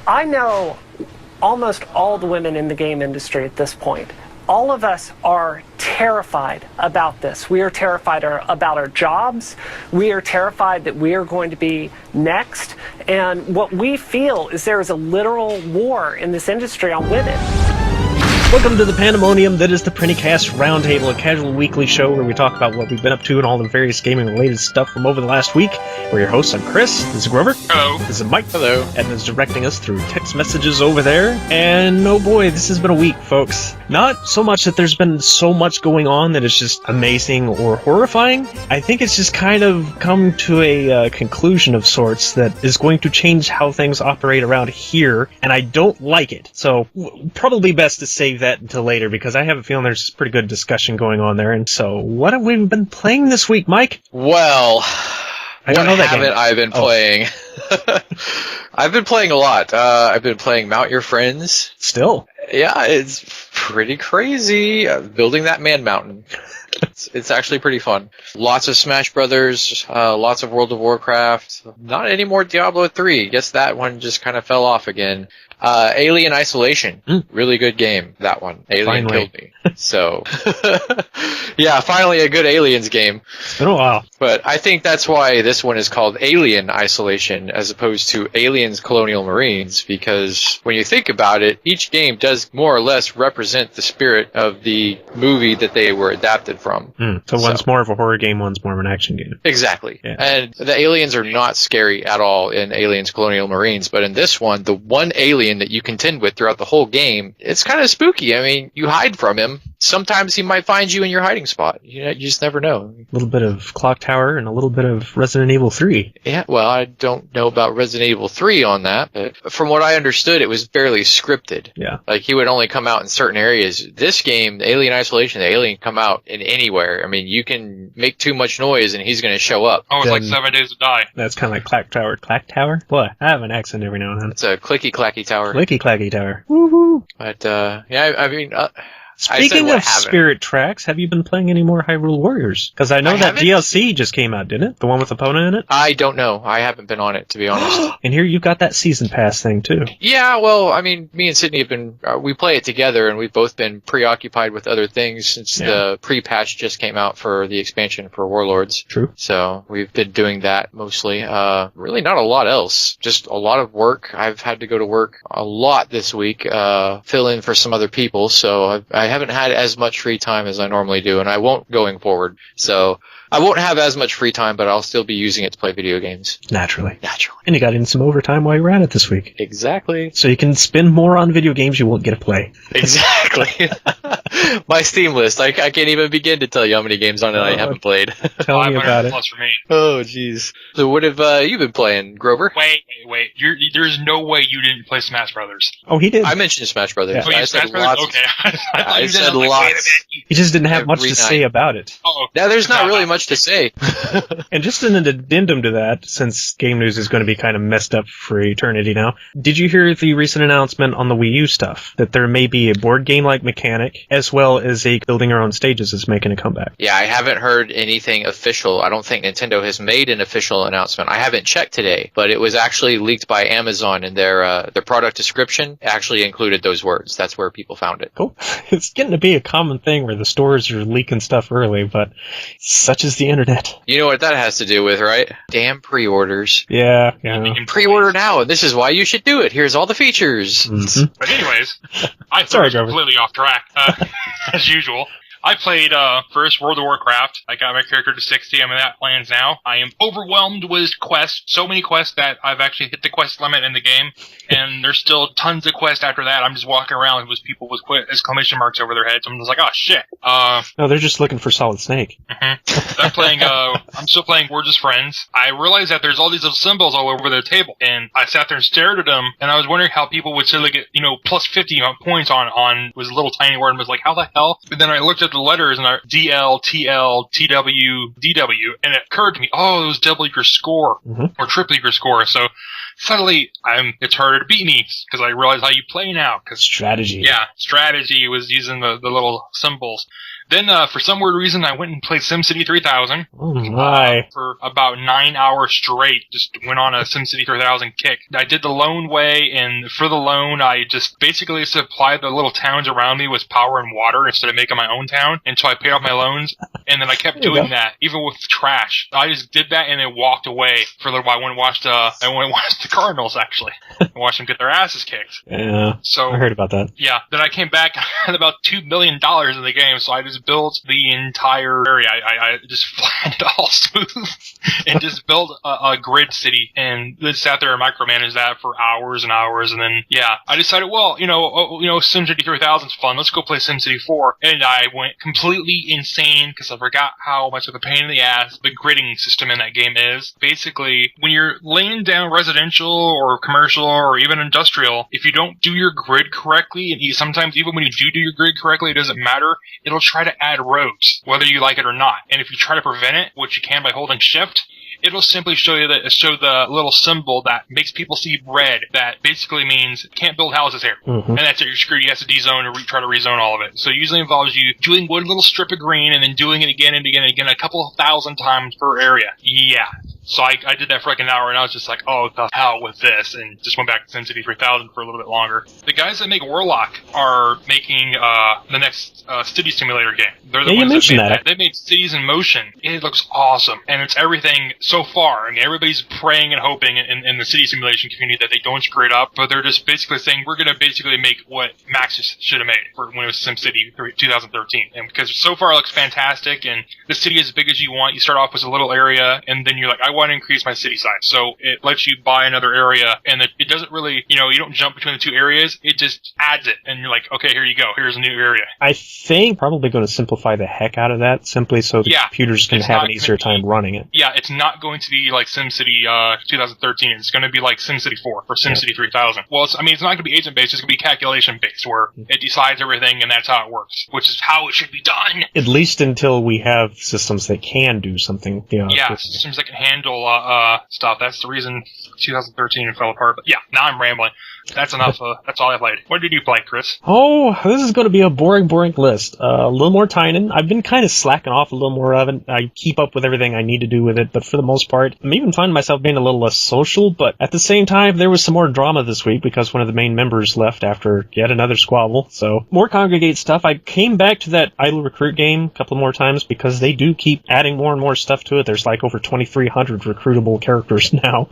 I know almost all the women in the game industry at this point. All of us are terrified about this. We are terrified about our jobs. We are terrified that we are going to be next. And what we feel is there is a literal war in this industry on women. Welcome to the pandemonium that is the PrinnyCast Roundtable, a casual weekly show where we talk about what we've been up to and all the various gaming-related stuff from over the last week. We're your hosts. I'm Chris. This is Grover. Hello. This is Mike. Hello. And is directing us through text messages over there. And oh boy, this has been a week, folks. Not so much that there's been so much going on that it's just amazing or horrifying. I think it's just kind of come to a conclusion of sorts that is going to change how things operate around here, and I don't like it. So probably best to save that until later, because I have a feeling there's pretty good discussion going on there. And so, what have we been playing this week, Mike? Well, I don't know that game. I've been playing. I've been playing a lot. I've been playing Mount Your Friends. Still? Yeah, it's pretty crazy. Building that man mountain. It's actually pretty fun. Lots of Smash Brothers, lots of World of Warcraft. Not any more Diablo 3. Guess that one just kind of fell off again. Alien Isolation. Really good game, that one. Alien Finally. killed me. So, yeah, finally a good Aliens game. It's been a while. But I think that's why this one is called Alien Isolation as opposed to Aliens Colonial Marines, because when you think about it, each game does more or less represent the spirit of the movie that they were adapted from. So one's more of a horror game, one's more of an action game. Exactly. Yeah. And the aliens are not scary at all in Aliens Colonial Marines, but in this one, the one alien that you contend with throughout the whole game, it's kind of spooky. I mean, you hide from him. Sometimes he might find you in your hiding spot. You just never know. A little bit of Clock Tower and a little bit of Resident Evil 3. Yeah, well, I don't know about Resident Evil 3 on that, but from what I understood, it was fairly scripted. Yeah. Like, he would only come out in certain areas. This game, Alien Isolation, the alien come out in anywhere. I mean, you can make too much noise and he's going to show up. Oh, it's like 7 Days to Die. That's kind of like Clock Tower. Clock Tower? Boy, I have an accent every now and then. It's a clicky-clacky tower. Clicky-clacky Tower. Woohoo! But, yeah, I mean... Speaking of Spirit Tracks, have you been playing any more Hyrule Warriors? Because I know that DLC just came out, didn't it? The one with Epona in it? I don't know. I haven't been on it, to be honest. And here you've got that Season Pass thing, too. Yeah, well, I mean, me and Sydney have been... we play it together, and we've both been preoccupied with other things since the pre-patch just came out for the expansion for Warlords. True. So we've been doing that mostly. Really not a lot else. Just a lot of work. I've had to go to work a lot this week, fill in for some other people, so I haven't had as much free time as I normally do, and I won't going forward. So I won't have as much free time, but I'll still be using it to play video games. Naturally. And you got in some overtime while you were at it this week. Exactly. So you can spend more on video games you won't get to play. Exactly. My Steam list. I can't even begin to tell you how many games on it I haven't played. Tell me about it. Plus for me. Oh, jeez. So what have you been playing, Grover? Wait. There's no way you didn't play Smash Brothers. Oh, he did. I mentioned Smash Brothers. Yeah. Oh, you I Smash said Brothers? lots. Okay. I thought I you said did. Like, lots. wait a minute. He just didn't have much Every to say night. about it. Oh, Now, there's not really much to say. And just an addendum to that, since game news is going to be kind of messed up for eternity now, did you hear the recent announcement on the Wii U stuff? That there may be a board game-like mechanic, as well as a building your own stages is making a comeback. Yeah, I haven't heard anything official. I don't think Nintendo has made an official announcement. I haven't checked today, but it was actually leaked by Amazon, and their product description actually included those words. That's where people found it. Cool. It's getting to be a common thing where the stores are leaking stuff early, but such is the internet. You know what that has to do with, right? Damn pre-orders. Yeah. You can Pre-order now, and this is why you should do it. Here's all the features. Mm-hmm. But anyways, I Sorry, thought completely off track, as usual. I played first World of Warcraft. I got my character to 60. I'm in that plans now. I am overwhelmed with quests. So many quests that I've actually hit the quest limit in the game. And there's still tons of quests after that. I'm just walking around with people with exclamation marks over their heads. I'm just like, oh, shit. No, they're just looking for Solid Snake. I'm still playing We're Just Friends. I realized that there's all these little symbols all over the table. And I sat there and stared at them. And I was wondering how people would say, like, plus 50 points on was a little tiny word and was like, how the hell? But then I looked at the letters and DL, TL, TW, DW, and it occurred to me, oh, it was double your score, or triple your score. So suddenly, it's harder to beat me because I realize how you play now. Strategy. Yeah, strategy was using the little symbols. Then, for some weird reason, I went and played SimCity 3000. Oh my. For about 9 hours straight, just went on a SimCity 3000 kick. I did the loan way, and for the loan, I just basically supplied the little towns around me with power and water instead of making my own town until I paid off my loans. And then I kept doing that, even with trash. I just did that and then walked away for a little while. I went and watched the Cardinals, actually. I watched them get their asses kicked. Yeah, so I heard about that. Yeah, then I came back, I had about $2 million in the game, so I just built the entire area. I just flattened it all smooth and just built a grid city and then sat there and micromanaged that for hours and hours. And then, yeah, I decided, well, SimCity 3000 is fun. Let's go play SimCity 4. And I went completely insane because I forgot how much of a pain in the ass the gridding system in that game is. Basically, when you're laying down residential or commercial or even industrial, if you don't do your grid correctly, and sometimes even when you do your grid correctly, it doesn't matter, it'll try to add roads, whether you like it or not. And if you try to prevent it, which you can by holding shift, it'll simply show the little symbol that makes people see red. That basically means can't build houses here, and that's it. You're screwed. You have to dezone or try to rezone all of it. So it usually involves you doing one little strip of green and then doing it again and again and again, a couple of thousand times per area. Yeah. So I did that for like an hour, and I was just like, oh, the hell with this, and just went back to SimCity 3000 for a little bit longer. The guys that make Warlock are making the next city simulator game. They're the ones that made that. They made Cities in Motion. It looks awesome, and it's everything so far. I mean, everybody's praying and hoping in the city simulation community that they don't screw it up, but they're just basically saying, we're going to basically make what Maxis should have made for when it was SimCity 2013. And because so far it looks fantastic, and the city is as big as you want. You start off with a little area, and then you're like, I want to increase my city size. So it lets you buy another area, and it doesn't really, you don't jump between the two areas. It just adds it, and you're like, okay, here you go. Here's a new area. I think probably going to simplify the heck out of that, simply so the computers can have an easier time running it. Yeah, it's not going to be like SimCity 2013. It's going to be like SimCity 4 or SimCity 3000. Well, it's not going to be agent-based. It's going to be calculation-based, where it decides everything, and that's how it works, which is how it should be done. At least until we have systems that can do something. Systems that can handle stuff. That's the reason 2013 fell apart. But yeah, now I'm rambling. That's enough. That's all I played. What did you play, Chris? Oh, this is going to be a boring list. A little more Tynan. I've been kind of slacking off a little more of it. I keep up with everything I need to do with it, but for the most part, I'm even finding myself being a little less social, but at the same time, there was some more drama this week because one of the main members left after yet another squabble. So, more Congregate stuff. I came back to that Idle Recruit game a couple more times because they do keep adding more and more stuff to it. There's like over 2,300 recruitable characters now.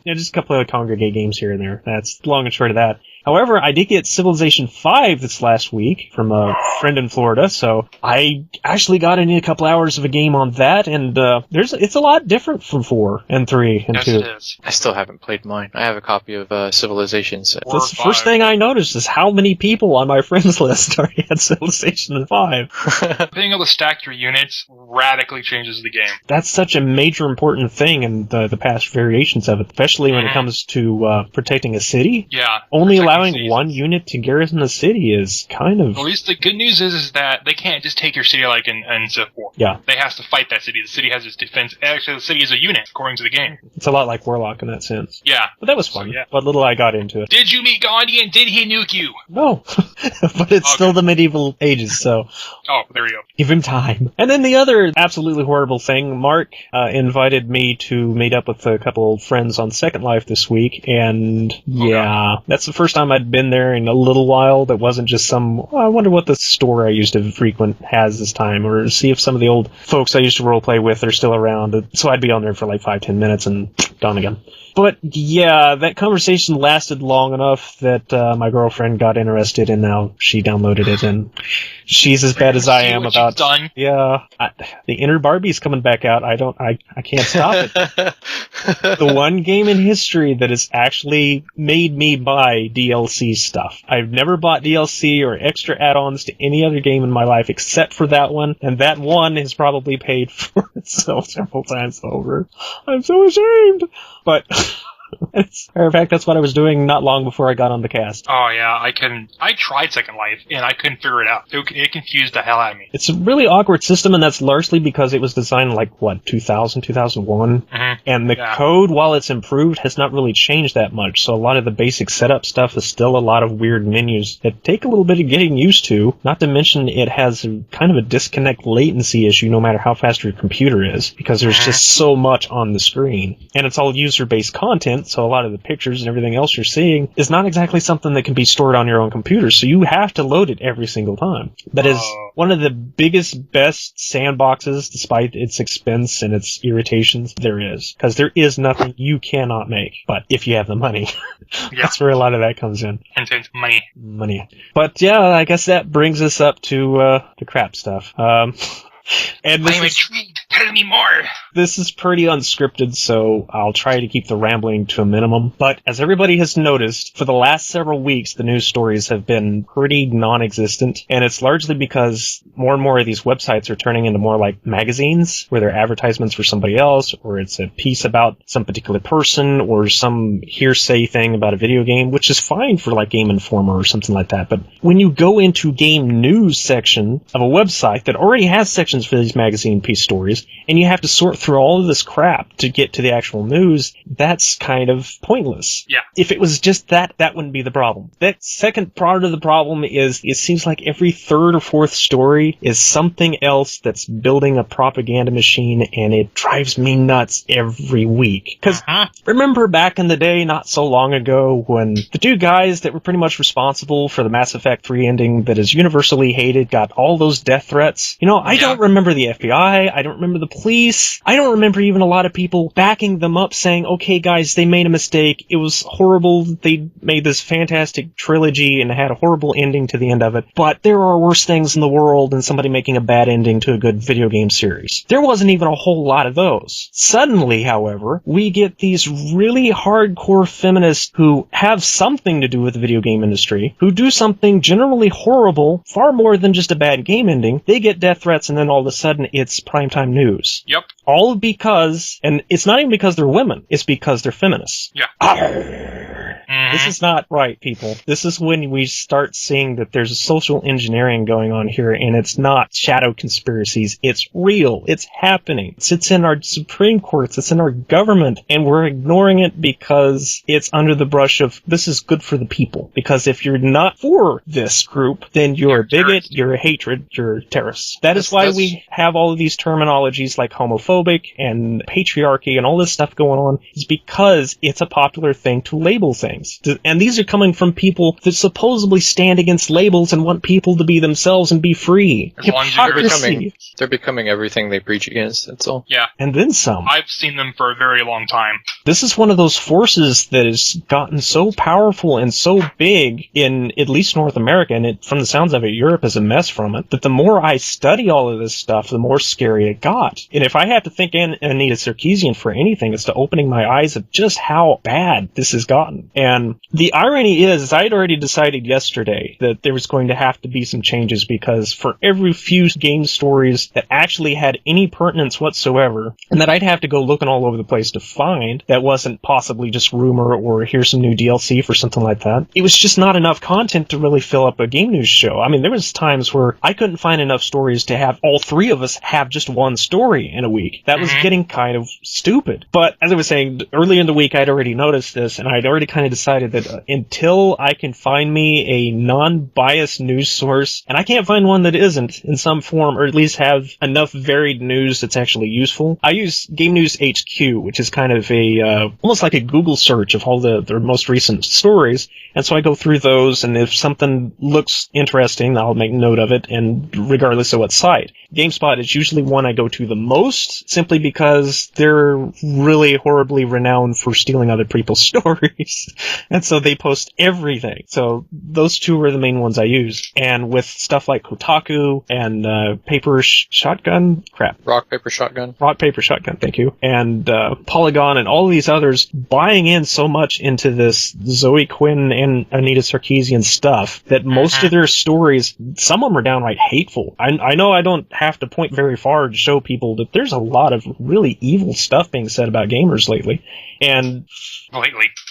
Just a couple of Congregate games here and there. That's the long and short of that. However, I did get Civilization 5 this last week from a friend in Florida, so I actually got in a couple hours of a game on that, and it's a lot different from 4 and 3 and 2. Yes, it is. I still haven't played mine. I have a copy of Civilizations. That's the first thing I noticed is how many people on my friends list already had Civilization 5. Being able to stack your units radically changes the game. That's such a major important thing in the past variations of it, especially when it comes to protecting a city. Yeah. Only allowing one unit to garrison the city is kind of... At least the good news is that they can't just take your city like in Civ 4. Yeah. They have to fight that city. The city has its defense. Actually, the city is a unit, according to the game. It's a lot like Warlock in that sense. Yeah. But that was fun. So, what little I got into it. Did you meet Gandhi and did he nuke you? No. But it's still the medieval ages, so... Oh, there you go. Give him time. And then the other absolutely horrible thing, Mark invited me to meet up with a couple of friends on Second Life this week, and that's the first time I'd been there in a little while that wasn't just I wonder what the store I used to frequent has this time, or see if some of the old folks I used to roleplay with are still around. So I'd be on there for like 5-10 minutes and gone again. But yeah, that conversation lasted long enough that my girlfriend got interested, and now she downloaded it, and she's as bad as I am about. Done. Yeah, the Inner Barbie's coming back out. I can't stop it. The one game in history that has actually made me buy DLC stuff. I've never bought DLC or extra add-ons to any other game in my life except for that one, and that one has probably paid for itself several times over. I'm so ashamed. But Matter of fact, that's what I was doing not long before I got on the cast. Oh yeah, I tried Second Life and I couldn't figure it out. It confused the hell out of me. It's a really awkward system, and that's largely because it was designed in 2000, 2001. Mm-hmm. And the code, while it's improved, has not really changed that much. So a lot of the basic setup stuff is still a lot of weird menus that take a little bit of getting used to. Not to mention it has kind of a disconnect latency issue no matter how fast your computer is, because there's just so much on the screen. And it's all user-based content, so a lot of the pictures and everything else you're seeing is not exactly something that can be stored on your own computer, so you have to load it every single time. That is one of the biggest, best sandboxes, despite its expense and its irritations, there is. Because there is nothing you cannot make. But if you have the money, that's where a lot of that comes in. Content money. But yeah, I guess that brings us up to the crap stuff. And I am intrigued. Tell me more. This is pretty unscripted, so I'll try to keep the rambling to a minimum. But as everybody has noticed, for the last several weeks, the news stories have been pretty non-existent. And it's largely because more and more of these websites are turning into more like magazines, where they're advertisements for somebody else, or it's a piece about some particular person, or some hearsay thing about a video game, which is fine for like Game Informer or something like that. But when you go into game news section of a website that already has sections for these magazine piece stories, and you have to sort through all of this crap to get to the actual news, that's kind of pointless. Yeah. If it was just that wouldn't be the problem. That second part of the problem is it seems like every third or fourth story is something else that's building a propaganda machine, and it drives me nuts every week. Because remember back in the day, not so long ago, when the two guys that were pretty much responsible for the Mass Effect 3 ending that is universally hated got all those death threats? I don't remember the FBI, I don't remember the police, I don't remember even a lot of people backing them up saying, okay guys, they made a mistake, it was horrible, they made this fantastic trilogy and had a horrible ending to the end of it, but there are worse things in the world than somebody making a bad ending to a good video game series. There wasn't even a whole lot of those. Suddenly, however, we get these really hardcore feminists who have something to do with the video game industry, who do something generally horrible, far more than just a bad game ending. They get death threats, and then all of a sudden it's primetime news. Yep. All because, and it's not even because they're women, it's because they're feminists. Yeah. This is not right, people. This is when we start seeing that there's a social engineering going on here, and it's not shadow conspiracies. It's real. It's happening. It's in our Supreme Courts. It's in our government, and we're ignoring it because it's under the brush of this is good for the people. Because if you're not for this group, then you're a bigot, you're a hatred, you're a terrorist. That is why we have all of these terminologies like homophobic and patriarchy and all this stuff going on, is because it's a popular thing to label things. And these are coming from people that supposedly stand against labels and want people to be themselves and be free. As long as they're becoming everything they preach against, that's all. Yeah. And then some. I've seen them for a very long time. This is one of those forces that has gotten so powerful and so big in at least North America, and from the sounds of it, Europe is a mess from it, that the more I study all of this stuff, the more scary it got. And if I have to thank Anita Sarkeesian for anything, it's to opening my eyes of just how bad this has gotten. And the irony is, I had already decided yesterday that there was going to have to be some changes, because for every few game stories that actually had any pertinence whatsoever, and that I'd have to go looking all over the place to find, that wasn't possibly just rumor or here's some new DLC for something like that, it was just not enough content to really fill up a game news show. I mean, there was times where I couldn't find enough stories to have all three of us have just one story in a week. That was getting kind of stupid. But as I was saying, early in the week I'd already noticed this, and I'd already kind of decided that until I can find me a non-biased news source, and I can't find one that isn't in some form, or at least have enough varied news that's actually useful. I use Game News HQ, which is kind of a almost like a Google search of all the most recent stories, and so I go through those, and if something looks interesting, I'll make note of it, and regardless of what site. GameSpot is usually one I go to the most, simply because they're really horribly renowned for stealing other people's stories. And so they post everything. So those two are the main ones I use. And with stuff like Kotaku and Rock, paper, shotgun. Rock, paper, shotgun, thank you. And Polygon and all of these others buying in so much into this Zoe Quinn and Anita Sarkeesian stuff that most of their stories, some of them are downright hateful. I know I don't have to point very far to show people that there's a lot of really evil stuff being said about gamers lately. And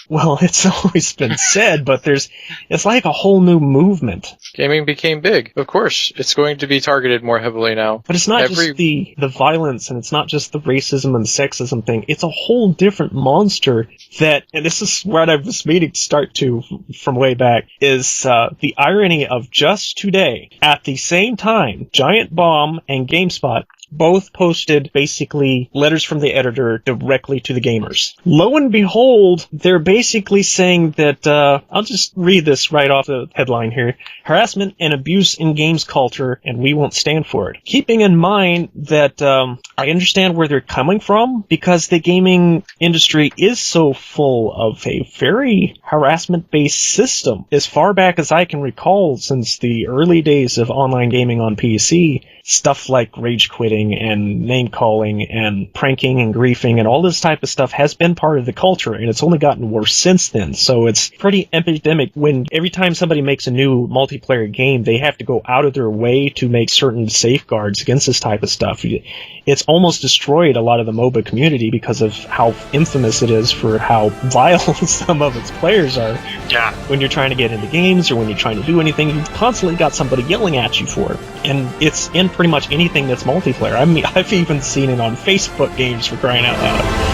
well, it's always been said, but it's like a whole new movement. Gaming became big. Of course, it's going to be targeted more heavily now. But it's not just the violence, and it's not just the racism and sexism thing. It's a whole different monster that, and this is what I was meaning to start to from way back, is the irony of just today, at the same time, Giant Bomb and GameSpot both posted basically letters from the editor directly to the gamers. Lo and behold, they're basically saying that, I'll just read this right off the headline here, harassment and abuse in games culture, and we won't stand for it. Keeping in mind that I understand where they're coming from, because the gaming industry is so full of a very harassment-based system. As far back as I can recall, since the early days of online gaming on PC, stuff like rage quitting and name calling and pranking and griefing and all this type of stuff has been part of the culture, and it's only gotten worse since then. So it's pretty epidemic when every time somebody makes a new multiplayer game, they have to go out of their way to make certain safeguards against this type of stuff. It's almost destroyed a lot of the MOBA community because of how infamous it is for how vile some of its players are. Yeah. When you're trying to get into games or when you're trying to do anything, you've constantly got somebody yelling at you for it. And it's in pretty much anything that's multiplayer. I mean, I've even seen it on Facebook games, for crying out loud.